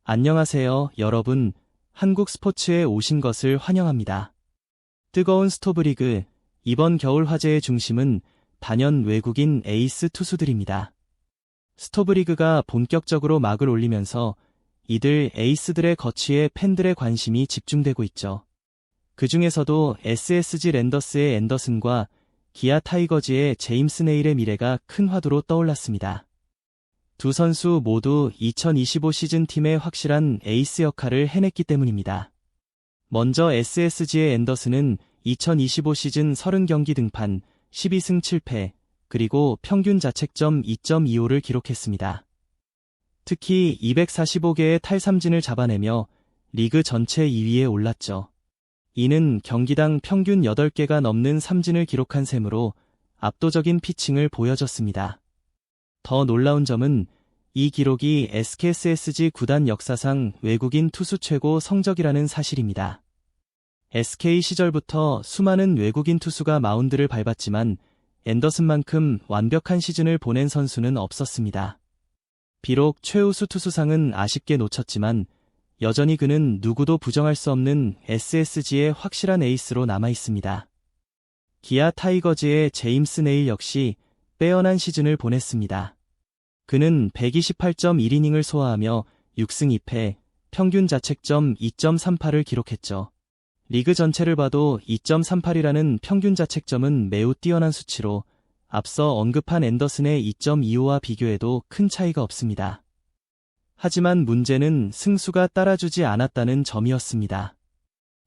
안녕하세요, 여러분. 한국 스포츠에 오신 것을 환영합니다. 뜨거운 스토브리그, 이번 겨울 화제의 중심은 단연 외국인 에이스 투수들입니다. 스토브리그가 본격적으로 막을 올리면서 이들 에이스들의 거취에 팬들의 관심이 집중되고 있죠. 그 중에서도 SSG 랜더스의 앤더슨과 기아 타이거즈의 제임스 네일의 미래가 큰 화두로 떠올랐습니다. 두 선수 모두 2025 시즌 팀의 확실한 에이스 역할을 해냈기 때문입니다. 먼저 SSG의 앤더슨은 2025 시즌 30경기 등판 12승 7패, 그리고 평균 자책점 2.25를 기록했습니다. 특히 245개의 탈삼진을 잡아내며 리그 전체 2위에 올랐죠. 이는 경기당 평균 8개가 넘는 삼진을 기록한 셈으로 압도적인 피칭을 보여줬습니다. 더 놀라운 점은 이 기록이 SKSSG 구단 역사상 외국인 투수 최고 성적이라는 사실입니다. SK 시절부터 수많은 외국인 투수가 마운드를 밟았지만 앤더슨만큼 완벽한 시즌을 보낸 선수는 없었습니다. 비록 최우수 투수상은 아쉽게 놓쳤지만 여전히 그는 누구도 부정할 수 없는 SSG의 확실한 에이스로 남아있습니다. 기아 타이거즈의 제임스 네일 역시 빼어난 시즌을 보냈습니다. 그는 128.1이닝을 소화하며 6승 2패, 평균 자책점 2.38을 기록했죠. 리그 전체를 봐도 2.38이라는 평균 자책점은 매우 뛰어난 수치로 앞서 언급한 앤더슨의 2.25와 비교해도 큰 차이가 없습니다. 하지만 문제는 승수가 따라주지 않았다는 점이었습니다.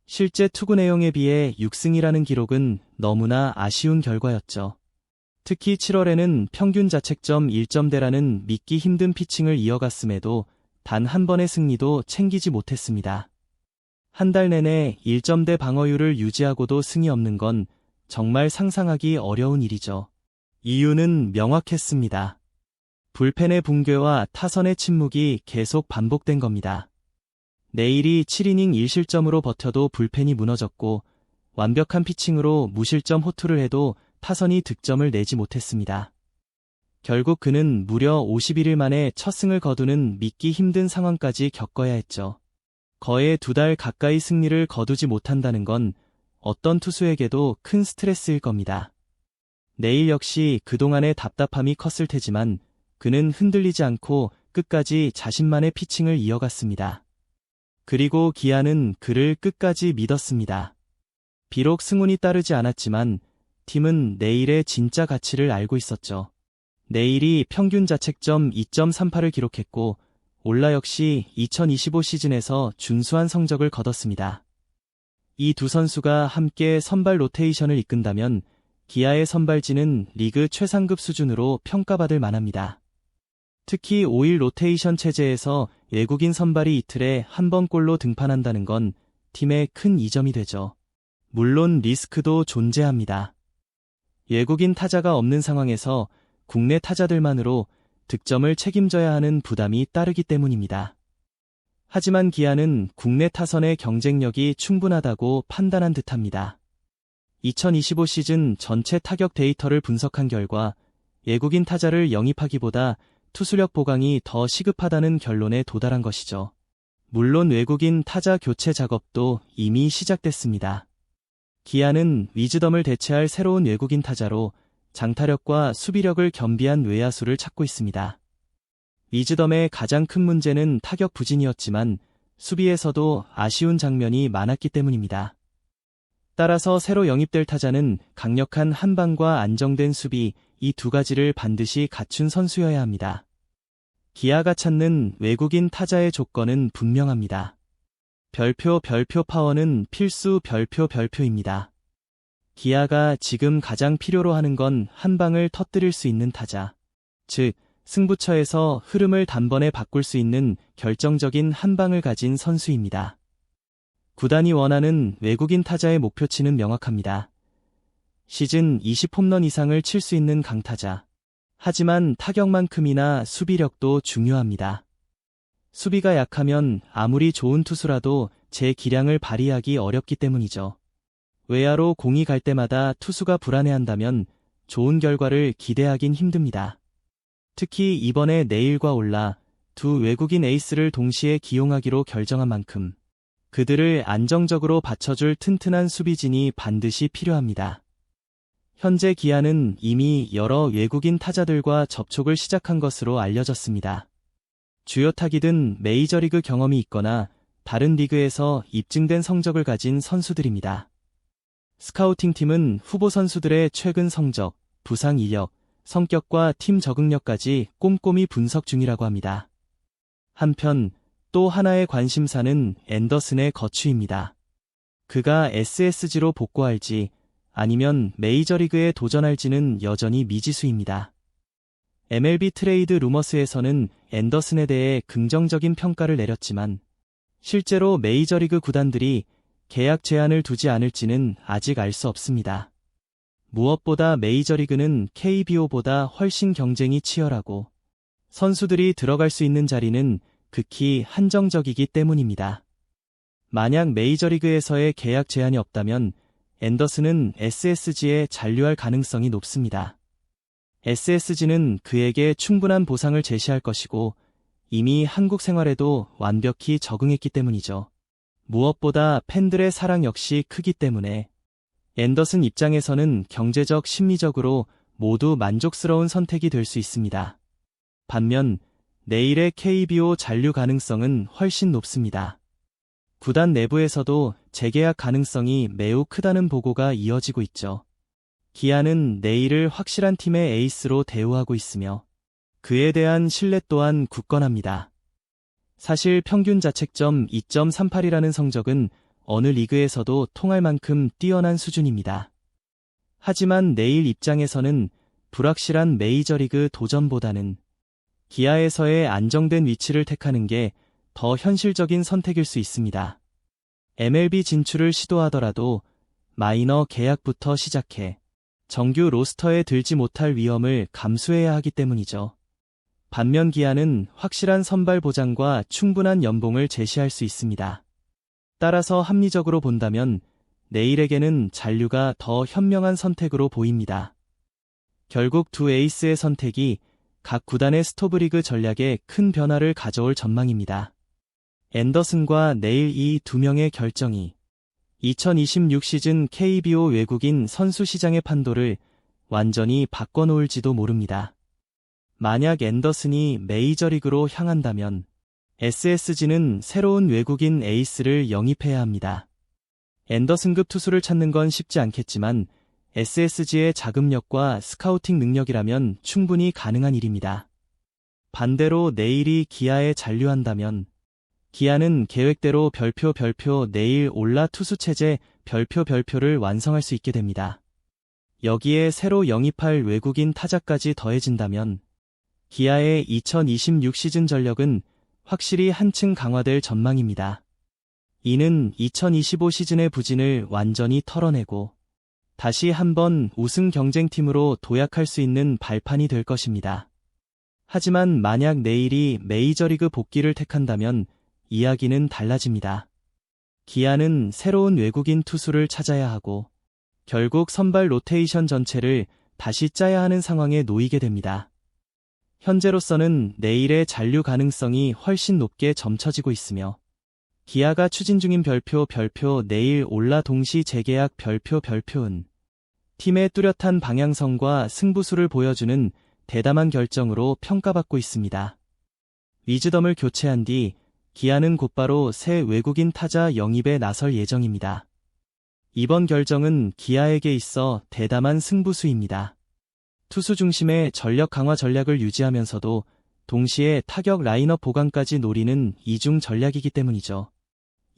실제 투구 내용에 비해 6승이라는 기록은 너무나 아쉬운 결과였죠. 특히 7월에는 평균 자책점 1점대라는 믿기 힘든 피칭을 이어갔음에도 단 한 번의 승리도 챙기지 못했습니다. 한 달 내내 1점대 방어율을 유지하고도 승이 없는 건 정말 상상하기 어려운 일이죠. 이유는 명확했습니다. 불펜의 붕괴와 타선의 침묵이 계속 반복된 겁니다. 네일이 7이닝 1실점으로 버텨도 불펜이 무너졌고 완벽한 피칭으로 무실점 호투를 해도 타선이 득점을 내지 못했습니다. 결국 그는 무려 51일 만에 첫 승을 거두는 믿기 힘든 상황까지 겪어야 했죠. 거의 2달 가까이 승리를 거두지 못한다는 건 어떤 투수에게도 큰 스트레스일 겁니다. 네일 역시 그동안의 답답함이 컸을 테지만 그는 흔들리지 않고 끝까지 자신만의 피칭을 이어갔습니다. 그리고 기아는 그를 끝까지 믿었습니다. 비록 승운이 따르지 않았지만 팀은 네일의 진짜 가치를 알고 있었죠. 네일이 평균 자책점 2.38을 기록했고 올라 역시 2025 시즌에서 준수한 성적을 거뒀습니다. 이 두 선수가 함께 선발 로테이션을 이끈다면 기아의 선발진은 리그 최상급 수준으로 평가받을 만합니다. 특히 5일 로테이션 체제에서 외국인 선발이 이틀에 한 번꼴로 등판한다는 건 팀의 큰 이점이 되죠. 물론 리스크도 존재합니다. 외국인 타자가 없는 상황에서 국내 타자들만으로 득점을 책임져야 하는 부담이 따르기 때문입니다. 하지만 기아는 국내 타선의 경쟁력이 충분하다고 판단한 듯합니다. 2025 시즌 전체 타격 데이터를 분석한 결과 외국인 타자를 영입하기보다 투수력 보강이 더 시급하다는 결론에 도달한 것이죠. 물론 외국인 타자 교체 작업도 이미 시작됐습니다. 기아는 위즈덤을 대체할 새로운 외국인 타자로 장타력과 수비력을 겸비한 외야수를 찾고 있습니다. 위즈덤의 가장 큰 문제는 타격 부진이었지만 수비에서도 아쉬운 장면이 많았기 때문입니다. 따라서 새로 영입될 타자는 강력한 한방과 안정된 수비, 이 두 가지를 반드시 갖춘 선수여야 합니다. 기아가 찾는 외국인 타자의 조건은 분명합니다. 별표 파워는 필수 별표입니다. 기아가 지금 가장 필요로 하는 건 한 방을 터뜨릴 수 있는 타자. 즉, 승부처에서 흐름을 단번에 바꿀 수 있는 결정적인 한 방을 가진 선수입니다. 구단이 원하는 외국인 타자의 목표치는 명확합니다. 시즌 20홈런 이상을 칠 수 있는 강타자. 하지만 타격만큼이나 수비력도 중요합니다. 수비가 약하면 아무리 좋은 투수라도 제 기량을 발휘하기 어렵기 때문이죠. 외야로 공이 갈 때마다 투수가 불안해한다면 좋은 결과를 기대하긴 힘듭니다. 특히 이번에 네일과 올라 두 외국인 에이스를 동시에 기용하기로 결정한 만큼 그들을 안정적으로 받쳐줄 튼튼한 수비진이 반드시 필요합니다. 현재 기아는 이미 여러 외국인 타자들과 접촉을 시작한 것으로 알려졌습니다. 주요 타깃은 메이저리그 경험이 있거나 다른 리그에서 입증된 성적을 가진 선수들입니다. 스카우팅팀은 후보 선수들의 최근 성적, 부상 이력, 성격과 팀 적응력까지 꼼꼼히 분석 중이라고 합니다. 한편 또 하나의 관심사는 앤더슨의 거취입니다. 그가 SSG로 복구할지 아니면 메이저리그에 도전할지는 여전히 미지수입니다. MLB 트레이드 루머스에서는 앤더슨에 대해 긍정적인 평가를 내렸지만 실제로 메이저리그 구단들이 계약 제한을 두지 않을지는 아직 알 수 없습니다. 무엇보다 메이저리그는 KBO보다 훨씬 경쟁이 치열하고 선수들이 들어갈 수 있는 자리는 극히 한정적이기 때문입니다. 만약 메이저리그에서의 계약 제한이 없다면 앤더슨은 SSG에 잔류할 가능성이 높습니다. SSG는 그에게 충분한 보상을 제시할 것이고 이미 한국 생활에도 완벽히 적응했기 때문이죠. 무엇보다 팬들의 사랑 역시 크기 때문에 앤더슨 입장에서는 경제적, 심리적으로 모두 만족스러운 선택이 될 수 있습니다. 반면 내일의 KBO 잔류 가능성은 훨씬 높습니다. 구단 내부에서도 재계약 가능성이 매우 크다는 보고가 이어지고 있죠. 기아는 내일을 확실한 팀의 에이스로 대우하고 있으며 그에 대한 신뢰 또한 굳건합니다. 사실 평균 자책점 2.38이라는 성적은 어느 리그에서도 통할 만큼 뛰어난 수준입니다. 하지만 내일 입장에서는 불확실한 메이저리그 도전보다는 기아에서의 안정된 위치를 택하는 게 더 현실적인 선택일 수 있습니다. MLB 진출을 시도하더라도 마이너 계약부터 시작해 정규 로스터에 들지 못할 위험을 감수해야 하기 때문이죠. 반면 기아는 확실한 선발 보장과 충분한 연봉을 제시할 수 있습니다. 따라서 합리적으로 본다면 내일에게는 잔류가 더 현명한 선택으로 보입니다. 결국 두 에이스의 선택이 각 구단의 스토브리그 전략에 큰 변화를 가져올 전망입니다. 앤더슨과 내일 이 두 명의 결정이 2026 시즌 KBO 외국인 선수 시장의 판도를 완전히 바꿔놓을지도 모릅니다. 만약 앤더슨이 메이저리그로 향한다면 SSG는 새로운 외국인 에이스를 영입해야 합니다. 앤더슨급 투수를 찾는 건 쉽지 않겠지만 SSG의 자금력과 스카우팅 능력이라면 충분히 가능한 일입니다. 반대로 내일이 기아에 잔류한다면 기아는 계획대로 별표 내일 올라 투수 체제 별표를 완성할 수 있게 됩니다. 여기에 새로 영입할 외국인 타자까지 더해진다면 기아의 2026 시즌 전력은 확실히 한층 강화될 전망입니다. 이는 2025 시즌의 부진을 완전히 털어내고 다시 한번 우승 경쟁팀으로 도약할 수 있는 발판이 될 것입니다. 하지만 만약 내일이 메이저리그 복귀를 택한다면 이야기는 달라집니다. 기아는 새로운 외국인 투수를 찾아야 하고 결국 선발 로테이션 전체를 다시 짜야 하는 상황에 놓이게 됩니다. 현재로서는 내일의 잔류 가능성이 훨씬 높게 점쳐지고 있으며 기아가 추진 중인 별표 내일 올라 동시 재계약 별표은 팀의 뚜렷한 방향성과 승부수를 보여주는 대담한 결정으로 평가받고 있습니다. 위즈덤을 교체한 뒤 기아는 곧바로 새 외국인 타자 영입에 나설 예정입니다. 이번 결정은 기아에게 있어 대담한 승부수입니다. 투수 중심의 전력 강화 전략을 유지하면서도 동시에 타격 라인업 보강까지 노리는 이중 전략이기 때문이죠.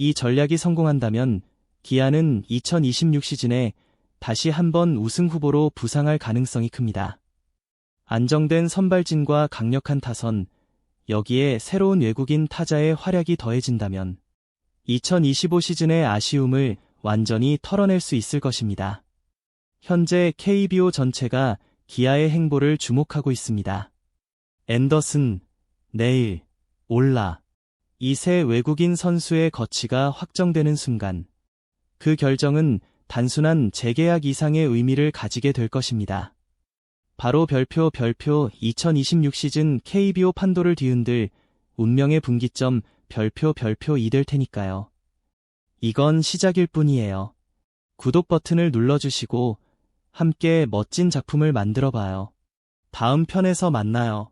이 전략이 성공한다면 기아는 2026 시즌에 다시 한번 우승 후보로 부상할 가능성이 큽니다. 안정된 선발진과 강력한 타선, 여기에 새로운 외국인 타자의 활약이 더해진다면 2025 시즌의 아쉬움을 완전히 털어낼 수 있을 것입니다. 현재 KBO 전체가 기아의 행보를 주목하고 있습니다. 앤더슨, 내일, 올라, 이 세 외국인 선수의 거취가 확정되는 순간 그 결정은 단순한 재계약 이상의 의미를 가지게 될 것입니다. 바로 별표 2026 시즌 KBO 판도를 뒤흔들 운명의 분기점 별표 2 될 테니까요. 이건 시작일 뿐이에요. 구독 버튼을 눌러주시고 함께 멋진 작품을 만들어 봐요. 다음 편에서 만나요.